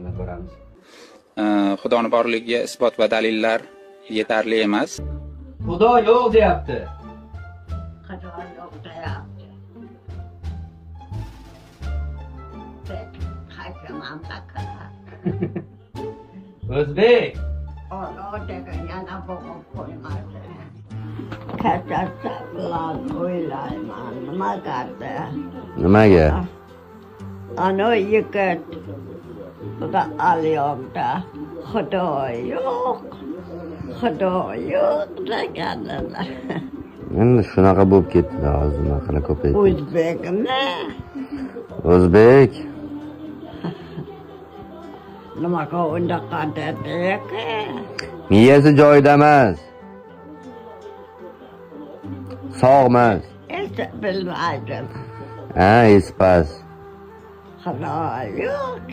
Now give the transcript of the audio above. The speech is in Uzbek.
shuni ko'ramiz. Xudoni borligiga isbot va dalillar yetarli emas. Xudo yo'q deyapti. Xudo yo'q deyapti. Qaytaman taqara. O'zbek. Olloh degan yana bo'g'ib qo'ymadi. Kattasi bilan o'ylayman, nima qildi? Nimaga? Ana yigit xudo alyonda xudo yo'q deganlar. Endi shunaqa bo'lib ketdi, hozir nima qila ko'paydi. O'zbekmi? O'zbek. Nimaga unaqa dedik? Miyasi joyida emas. Sog'mas. Esa bilmaydim. Ha, espas. Xudo yo'q.